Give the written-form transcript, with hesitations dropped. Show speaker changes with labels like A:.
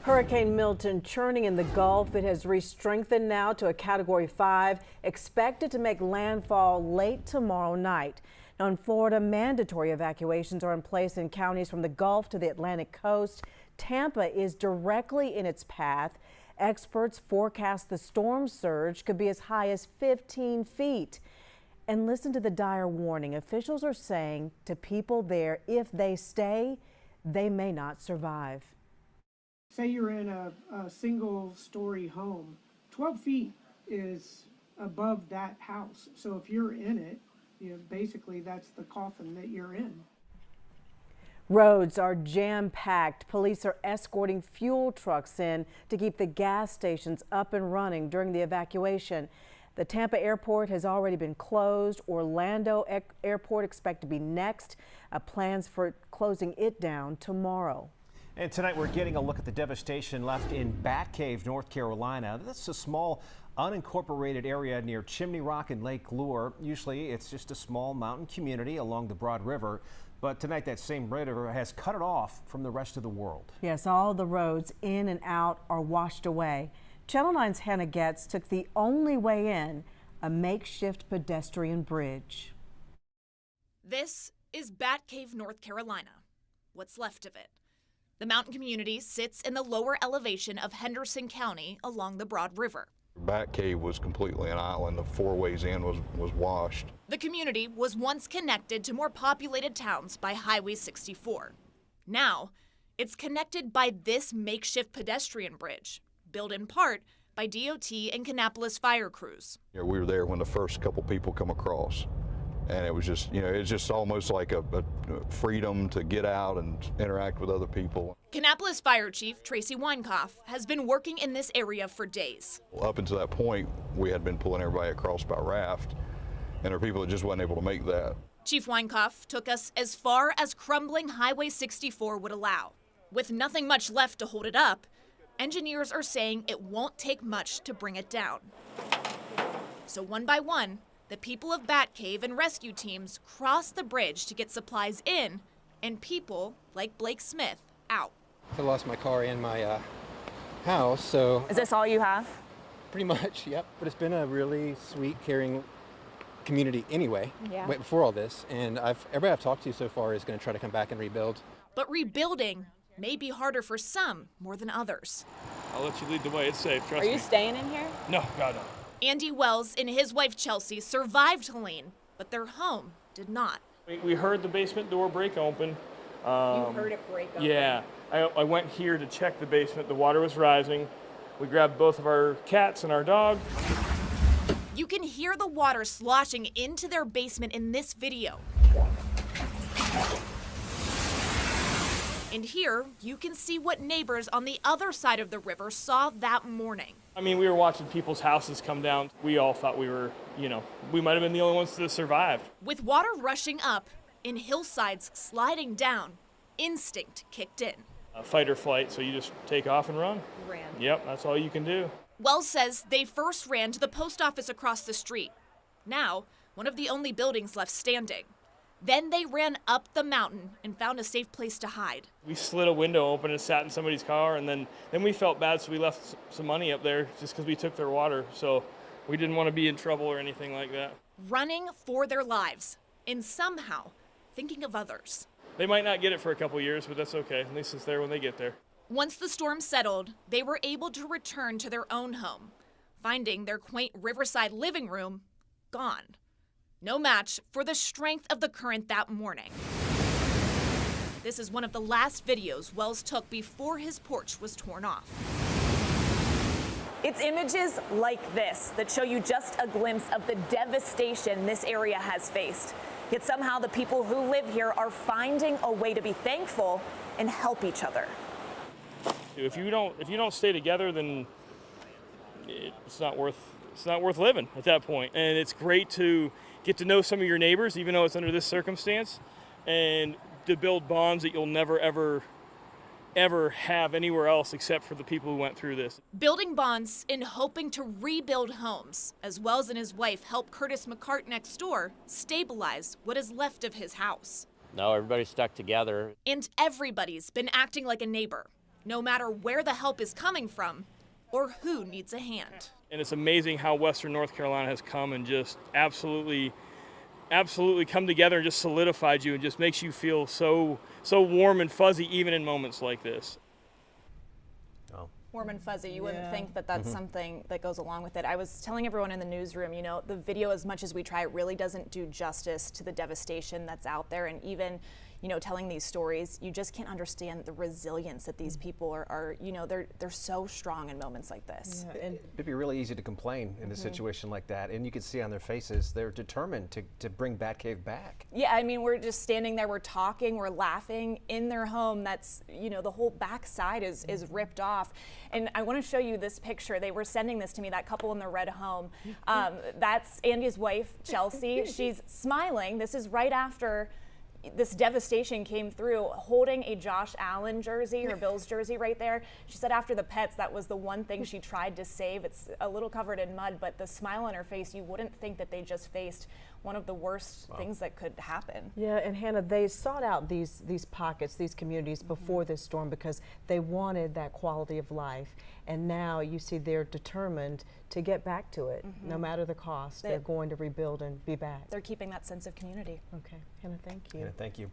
A: Hurricane Milton churning in the Gulf. It has re-strengthened now to a Category 5, expected to make landfall late tomorrow night. Now in Florida, mandatory evacuations are in place in counties from the Gulf to the Atlantic coast. Tampa is directly in its path. Experts forecast the storm surge could be as high as 15 feet. And listen to the dire warning. Officials are saying to people there, if they stay, they may not survive.
B: Say you're in a single-story home, 12 feet is above that house. So if you're in it, basically that's the coffin that you're in.
A: Roads are jam-packed. Police are escorting fuel trucks in to keep the gas stations up and running during the evacuation. The Tampa airport has already been closed. Orlando airport expected to be next. Plans for closing it down tomorrow.
C: And tonight we're getting a look at the devastation left in Batcave, North Carolina. That's a small unincorporated area near Chimney Rock and Lake Lure. Usually it's just a small mountain community along the Broad River. But tonight that same river has cut it off from the rest of the world. Yes,
A: all the roads in and out are washed away. Channel 9's Hannah Getz took the only way in, a makeshift pedestrian bridge.
D: This is Batcave, North Carolina. What's left of it. The mountain community sits in the lower elevation of Henderson County along the Broad River.
E: Batcave was completely an island. The 4 ways in was washed.
D: The community was once connected to more populated towns by Highway 64. Now, it's connected by this makeshift pedestrian bridge, built in part by DOT and Kannapolis fire crews.
E: We were there when the first couple people come across. And it was just, it's just almost like a freedom to get out and interact with other people.
D: Kannapolis Fire Chief Tracy Weinkoff has been working in this area for days.
E: Up until that point, we had been pulling everybody across by raft, and there were people that just wasn't able to make that.
D: Chief Weinkoff took us as far as crumbling Highway 64 would allow. With nothing much left to hold it up, engineers are saying it won't take much to bring it down. So one by one, the people of Batcave and rescue teams cross the bridge to get supplies in and people like Blake Smith out.
F: I lost my car and my house, so...
G: Is this all you have?
F: Pretty much, yep. But it's been a really sweet, caring community anyway, way before all this. And everybody I've talked to so far is going to try to come back and rebuild.
D: But rebuilding may be harder for some more than others.
H: I'll let you lead the way. It's safe, trust me.
G: Are you staying in here?
H: No, God, no.
D: Andy Wells and his wife Chelsea survived Helene, but their home did not.
H: We heard the basement door break open.
G: You heard it break open?
H: Yeah. I went here to check the basement. The water was rising. We grabbed both of our cats and our dog.
D: You can hear the water sloshing into their basement in this video. And here, you can see what neighbors on the other side of the river saw that morning.
H: I mean, we were watching people's houses come down. We all thought we were, we might have been the only ones that survived.
D: With water rushing up and hillsides sliding down, instinct kicked in.
H: Fight or flight, so you just take off and run.
D: Ran.
H: Yep, that's all you can do.
D: Wells says they first ran to the post office across the street. Now, one of the only buildings left standing. Then they ran up the mountain and found a safe place to hide.
H: We slid a window open and sat in somebody's car, and then we felt bad, so we left some money up there just because we took their water. So we didn't want to be in trouble or anything like that.
D: Running for their lives and somehow thinking of others.
H: They might not get it for a couple years, but that's okay. At least it's there when they get there.
D: Once the storm settled, they were able to return to their own home, finding their quaint riverside living room gone. No match for the strength of the current that morning. This is one of the last videos Wells took before his porch was torn off.
G: It's images like this that show you just a glimpse of the devastation this area has faced. Yet somehow the people who live here are finding a way to be thankful and help each other.
H: If you don't stay together, then it's not worth living at that point. And it's great to get to know some of your neighbors, even though it's under this circumstance, and to build bonds that you'll never, ever have anywhere else except for the people who went through this.
D: Building bonds and hoping to rebuild homes, as Wells and his wife help Curtis McCart next door stabilize what is left of his house.
I: No, everybody's stuck together.
D: And everybody's been acting like a neighbor. no matter where the help is coming from or who needs a hand.
H: And it's amazing how Western North Carolina has come and just absolutely come together and just solidified you and just makes you feel so warm and fuzzy even in moments like this.
G: Warm and fuzzy. You wouldn't think that that's something that goes along with it. I was telling everyone in the newsroom, you know, the video, as much as we try, it really doesn't do justice to the devastation that's out there. And even, you know, telling these stories, you just can't understand the resilience that these people are you know, they're so strong in moments like this.
C: Yeah, and it'd be really easy to complain in a situation like that, and you can see on their faces they're determined to bring Batcave back.
G: Yeah, I mean, we're just standing there, we're talking, we're laughing in their home. That's, you know, the whole back side is ripped off. And I want to show you this picture. They were sending this to me, that couple in the red home. That's Andy's wife, Chelsea. She's smiling. This is right after this devastation came through, holding a Josh Allen jersey, or Bills jersey right there. She said after the pets, that was the one thing she tried to save. It's a little covered in mud, but the smile on her face, you wouldn't think that they just faced one of the worst things that could happen.
A: Yeah, and Hannah, they sought out these pockets, these communities before this storm because they wanted that quality of life. And now you see they're determined to get back to it, no matter the cost. They're going to rebuild and be back.
G: They're keeping that sense of community.
A: Okay, Hannah, thank you.
C: Yeah, thank you.